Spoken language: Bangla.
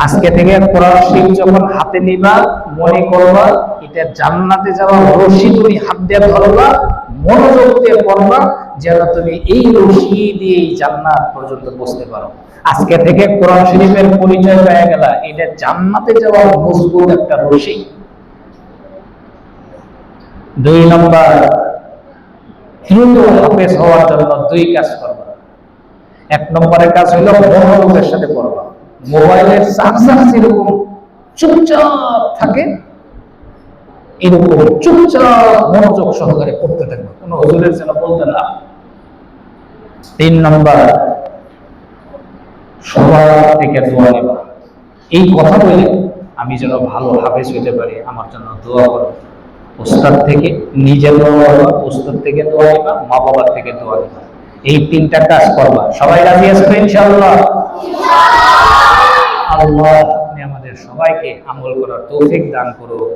আজকে থেকে কোরআন শরীফ যখন হাতে নিবা, মনে করবা এটা জান্নাতে যাওয়া রশি, তুমি হাত দিয়ে ধরবা, মনোযোগ দিয়ে পড়বা, যেন তুমি এই রশি দিয়ে জান্নাত পর্যন্ত পৌঁছতে পারো। আজকে থেকে কোরআন শরীফের পরিচয় পেয়ে গেল, এটা জান্নাতে যাওয়ার মজবুত একটা রশি। 2 নম্বর, দ্রুত হাফেজ হওয়ার জন্য 2 কাজ করবা। 1 নম্বরের কাজ হলো মনোযোগের সাথে পড়বা। মোবাইলের চার্জার যেরকম চুপচাপ থাকে, এরকম চুপচাপ মনোযোগ সহকারে পড়তে থাকবে, কোনো হুজুরের যেন বলতে না। 3 নম্বর, সবার থেকে দোয়া নেবা। এই কথা বলে আমি যেন ভালো হাফেজ হইতে পারি, আমার জন্য দোয়া করো। উস্তাদ থেকে নিজের দোয়া করবা, উস্তাদ থেকে দোয়া নেবা, মা বাবার থেকে দোয়া নেবা। এই 3টা কাজ করবা। সবাই রাজি আছেন ইনশাআল্লাহ? আল্লাহ আপনি আমাদের সবাইকে আমল করার তৌফিক দান করুন।